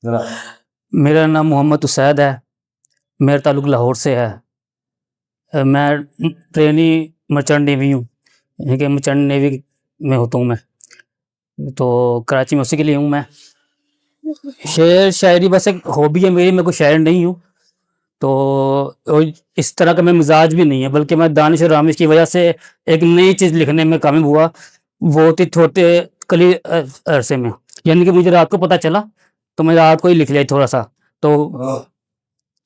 जरा मेरा नाम मोहम्मद उसैद है। मेरा ताल्लुक़ लाहौर से है। मैं ट्रेनी मर्चेंट नेवी हूँ, यानी कि मर्चेंट नेवी में होता हूँ मैं। तो कराची में उसी के लिए हूँ मैं। शेर शायरी बस एक हॉबी है मेरी, मैं कोई शायर नहीं हूँ। तो और इस तरह का मैं मिजाज भी नहीं है, बल्कि मैं दानिश और आमिश की वजह से एक नई चीज़ लिखने में कामयाब हुआ, वो थी छोटे कली अरसे में। यानी कि मुझे रात को पता चला, तो मैं रात को ही लिख लिया थोड़ा-सा। तो वाह,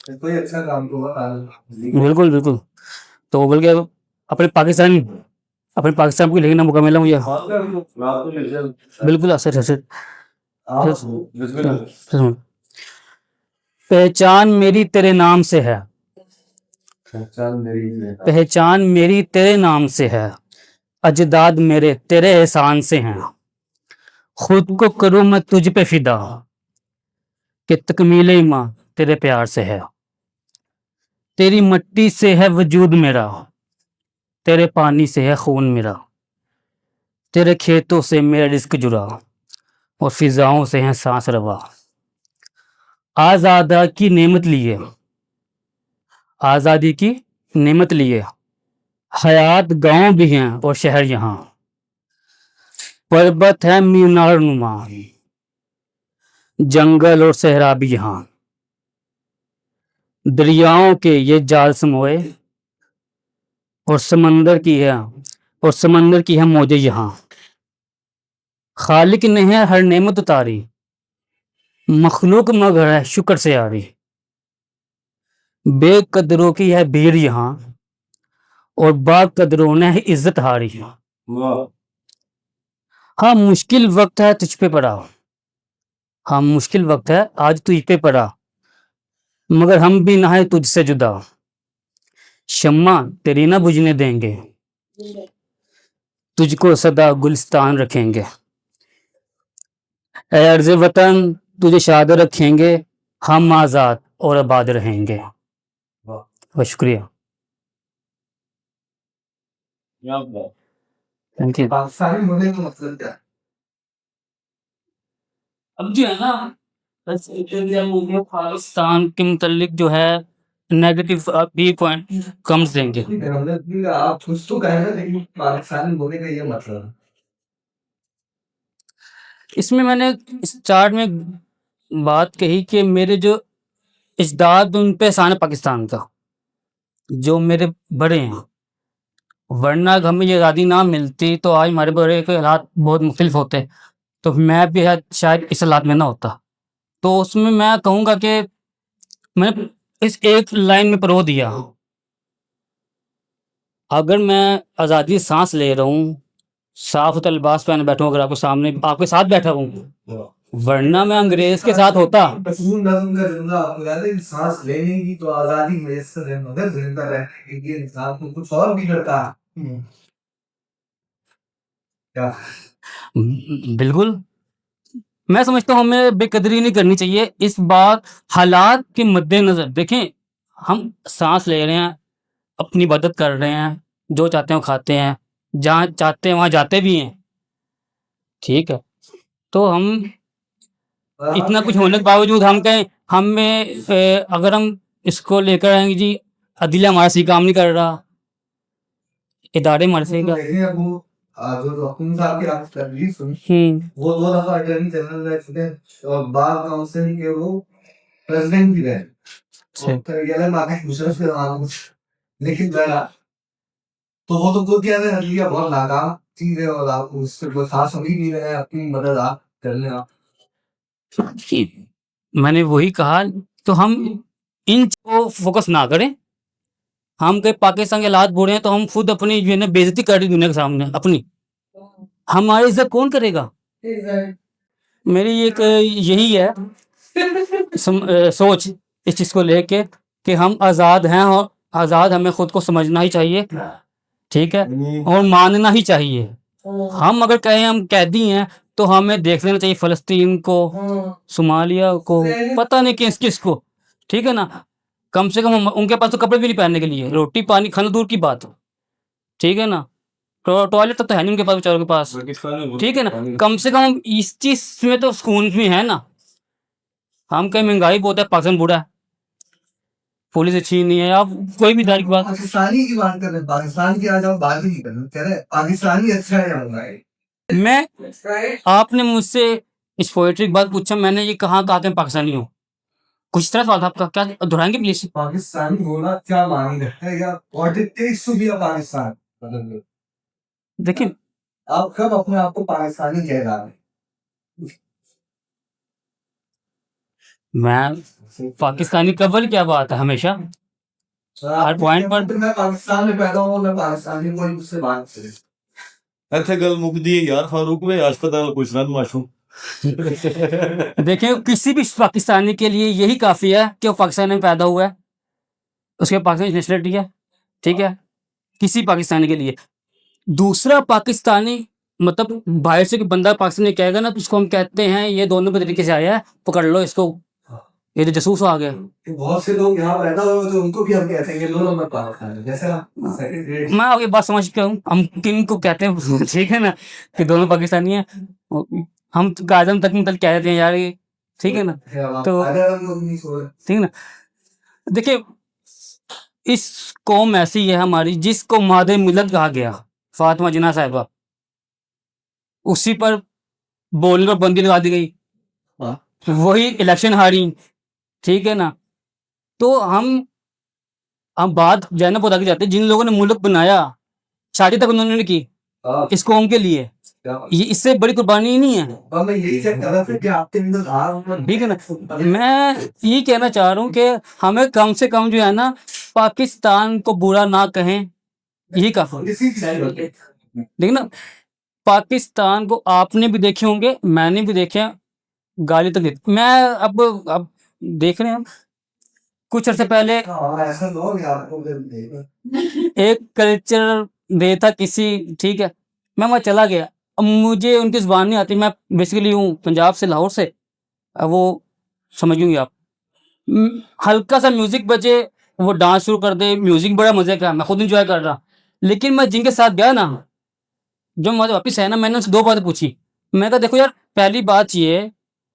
ये कोई अच्छा काम तो हुआ। बिल्कुल, बिल्कुल। तो बल्कि अपने पाकिस्तान अपने पाकिस्तान को लिखने का मौका मिला मुझे। बिल्कुल असर असर पहचान मेरी तेरे नाम से है, पहचान मेरी तेरे नाम से है, अजदाद मेरे तेरे एहसान से हैं। खुद को करूँ मैं तुझ पे फिदा, कि तकमील ईमान तेरे प्यार से है। तेरी मट्टी से है वजूद मेरा, तेरे पानी से है खून मेरा। तेरे खेतों से मेरा रिस्क जुड़ा, और फिजाओं से है सांस रवा। आजादा की नेमत लिए, आजादी की नेमत लिए, हयात गांव भी हैं और शहर यहाँ। पर्वत है मीनार नुमा, जंगल और सहरा भी यहाँ। दरियाओं के ये जाल समोए, और समंदर की है मौजें यहाँ। खालिक ने है हर नेमत उतारी, मखलूक मगर है शुक्र से यारी। बेकदरों की है भीड़ यहाँ, और बाकदरों ने है इज्जत हारी। वाह, हाँ मुश्किल वक्त है तुझ पे पड़ा, हाँ मुश्किल वक्त है आज तुझ पे पड़ा, मगर हम भी ना है तुझसे जुदा। शम्मा तेरी ना बुझने देंगे, तुझको सदा गुलिस्तान रखेंगे। ए अर्ज़ वतन तुझे शाद रखेंगे, हम आज़ाद और आबाद रहेंगे। वाह, बहुत शुक्रिया। क्या बात। Thank you. पाकिस्तानी होने का मतलब क्या? अब जो है ना, बस पाकिस्तान के मुतल्लिक जो है नेगेटिव भी पॉइंट कम देंगे। मतलब कि आप कुछ तो कहे ना, लेकिन पाकिस्तानी होने का ये मतलब इसमें मैंने इस चार्ट में बात कही कि मेरे जो इजदाद उन पे एहसान है पाकिस्तान का, जो मेरे बड़े हैं। वरना अगर हमें ये आज़ादी ना मिलती तो आज हमारे बड़े के हालात बहुत मुख्तलिफ होते, तो मैं भी शायद इस हालात में ना होता। तो उसमें मैं कहूँगा कि मैंने इस एक लाइन में परो दिया, अगर मैं आज़ादी सांस ले रहा हूँ, साफ सुथरा लिबास पहने बैठा हूँ, अगर आपके सामने आपके साथ बैठा हूँ, वरना मैं अंग्रेज के साथ होता। पसून नज़्म का जुमला आपको याद है, सांस लेने की तो आजादी मैसर है, मगर जिंदा रहने के लिए इंसान को कुछ और भी करता है। क्या? बिल्कुल। मैं समझता हूँ हमें बेकदरी नहीं करनी चाहिए इस बार हालात के मद्देनजर। देखें, हम सांस ले रहे हैं, अपनी इबादत कर रहे हैं, जो चाहते हैं वो खाते हैं, जहाँ चाहते हैं वहाँ जाते भी हैं, ठीक है। तो हम इतना कुछ होने के बावजूद हम कहें हमें अगर हम इसको लेकर आएंगे जी, अदलिया हमारा सही काम नहीं कर रहा, इदारे हमारे सही का। देखिए वो जो हुकुम साहब की आप तकरीर सुनी, वो 2 दफा अटॉर्नी जनरल रह चुके हैं और बार काउंसिल के वो प्रेसिडेंट भी रहे। तो ये माके मुशर्रफ के नाम कुछ लेकिन लड़ा, तो वो तो खुद कहते हैं ये बहुत नाकाम चीज है और आप उससे कोई खास समझ नहीं रहे हैं, अपनी मदद आप कर लें आप। मैंने वही कहा, तो हम इन को फोकस ना करें। हम कहीं पाकिस्तान के हालात बुरे हैं तो हम खुद अपनी जो है ना बेइज्जती कर रही दुनिया के सामने अपनी, हमारी इज्जत कौन करेगा। मेरी एक यही है सोच इस चीज को लेके कि हम आज़ाद हैं, और आज़ाद हमें खुद को समझना ही चाहिए, ठीक है, और मानना ही चाहिए। हम अगर कहें हम कैदी हैं तो हमें देख लेना चाहिए फ़लस्तीन को, सोमालिया को, पता नहीं किस किस को, ठीक है ना। कम से कम उनके पास तो कपड़े भी नहीं पहनने के लिए, रोटी पानी खाना दूर की बात, ठीक है ना। टॉयलेट तो है नहीं उनके पास, बेचारों के पास, ठीक है ना। कम से कम इस चीज में तो सुकून भी है ना। हम कहीं महंगाई बहुत है, पाकिस्तान बूढ़ा है, पुलिस अच्छी नहीं है, आप कोई भी दारी की बात। पाकिस्तानी की बात कर रहे हैं, पाकिस्तान की आज हम बात ही नहीं कर रहे, कह रहे हैं पाकिस्तानी अच्छा है या बुरा है। मैं आपने मुझसे इस पोएट्री की बात पूछा, मैंने ये कहा कि मैं पाकिस्तानी हूँ, कुछ तरह सवाल था आपका, क्या दोहराएंगे प्लीज? पाकिस्तानी होना क्या मायने रखता है, या what it takes to be a Pakistan, मतलब देखिए आप कब अपने आप को पाकिस्तानी कह रहा है? मैं पाकिस्तानी कबल क्या बात है, हमेशा हर पॉइंट पर मैं पाकिस्तान में पैदा हुआ, मैं पाकिस्तानी कोई मुझसे बात करे। ਇੱਥੇ ਗੱਲ ਮੁੱਕਦੀ ਹੈ ਯਾਰ फारूक में अस्पताल पूछना माशू। देखिए किसी भी पाकिस्तानी के लिए यही काफी है कि वो पाकिस्तान में पैदा हुआ है, उसके पाकिस्तानी नेशनलिटी है, ठीक है, किसी पाकिस्तानी के लिए। दूसरा पाकिस्तानी मतलब बाहर से कोई बंदा पाकिस्तानी कहेगा ना, तो उसको हम कहते हैं ये दोनों के तरीके से आया है, पकड़ लो इसको, ये तो जसूस आ गया। बहुत से लोग यहाँ पैदा हुए तो उनको भी हम कहते हैं कि लो लो मैं पाकिस्तानी, जैसे मैं आपकी बात समझ चुका हूँ, हम किन को कहते हैं ठीक है ना, कि दोनों पाकिस्तानी हैं, हम तो आजम तक कह देते हैं यार ये, ठीक है ना, तो ठीक है ना। देखिए इस कौम ऐसी है हमारी जिसको मादे मिलत कहा गया, फातिमा जिन्ना साहिबा, उसी पर बोलने पर बंदी लगा दी गई, वही इलेक्शन हारी, ठीक है ना। तो हम बात जैनब खुदा की जाते हैं, जिन लोगों ने मुल्क बनाया, शादी तक उन्होंने की इस कौम के लिए, ये इससे बड़ी कुर्बानी ही नहीं है, मैं यही चेक कर रहा था कि आपके अंदर ठीक है ना। मैं ये कहना चाह रहा हूँ कि हमें कम से कम जो है ना पाकिस्तान को बुरा ना कहें, यही काफी। देखिए ना, पाकिस्तान को आपने भी देखे होंगे, मैंने भी देखे हैं, गाली तक देते मैं अब देख रहे हैं हम, कुछ अर्से पहले ऐसा लोग आपको एक कल्चर डे था किसी, ठीक है, मैं वहाँ चला गया, अब मुझे उनकी जुबान नहीं आती, मैं बेसिकली हूँ पंजाब से, लाहौर से, अब वो समझूंगी आप, हल्का सा म्यूजिक बजे, वो डांस शुरू कर दे, म्यूजिक बड़ा मजे का, मैं खुद इंजॉय कर रहा, लेकिन मैं जिनके साथ गया ना, जब मुझे वापस आया ना, मैंने उनसे दो बातें पूछी। मैं कहा देखो यार, पहली बात ये,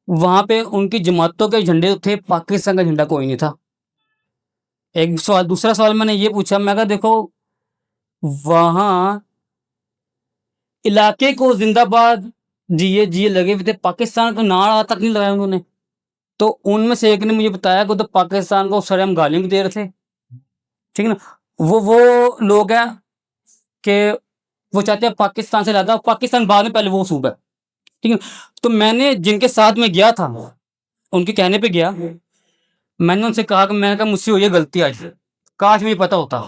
वहां पे उनकी जमातों के झंडे थे, पाकिस्तान का झंडा कोई नहीं था, एक सवाल। दूसरा सवाल मैंने ये पूछा, मैं कहा देखो वहां इलाके को जिंदाबाद जिए जिए लगे हुए थे, पाकिस्तान का नारा तक नहीं लगाया उन्होंने। तो उनमें से एक ने मुझे बताया कि तो पाकिस्तान को सरेआम गालियां भी दे रहे थे, ठीक है ना। वो लोग हैं कि वो चाहते हैं पाकिस्तान से ज्यादा पाकिस्तान बाद में, पहले वो सूबा है, ठीक है। तो मैंने जिनके साथ में गया था, उनके कहने पे गया, मैंने उनसे कहा कि मैंने कहा मुझसे हुई है गलती आज, काश मुझे पता होता,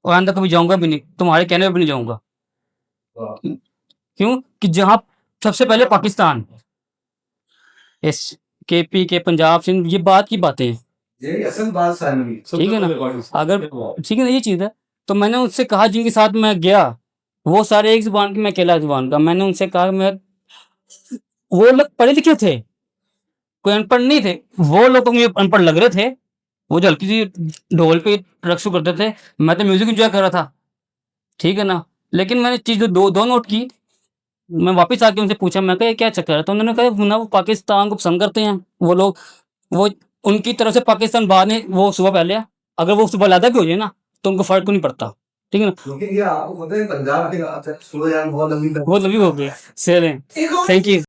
और अंदर कभी जाऊंगा भी नहीं, तुम्हारे कहने पे भी नहीं जाऊंगा। क्यों कि जहां सबसे पहले पाकिस्तान, इस केपी के पंजाब सिंध, ये बात की बातें हैं, यही असल बात सारी, ठीक है ना। अगर ठीक है ना, ये चीज है। तो मैंने उनसे कहा जिनके साथ मैं गया, वो सारे एक जुबान के, मैं अकेला जुबान का, मैंने उनसे कहा मैं, वो लोग पढ़े लिखे थे, कोई अनपढ़ नहीं थे, वो लोग तो मुझे अनपढ़ लग रहे थे, वो जो हल्की सी ढोल पे रक्स करते थे, मैं तो म्यूजिक एंजॉय कर रहा था, ठीक है ना। लेकिन मैंने चीज दो नोट की, मैं वापस आके उनसे पूछा, मैं कहा ये क्या चक्कर है, तो उन्होंने कहा ना वो पाकिस्तान को पसंद करते हैं वो लोग, वो उनकी तरफ से पाकिस्तान बाद में वो सुबह पहले है, अगर वो सुबह लादा भी हो जाए ना तो उनको फर्क नहीं पड़ता, ठीक है ना। क्योंकि ये आपको पता है पंजाब के सूरज बहुत लंबी बहुत लंबी हो गई, सेल है, थैंक यू।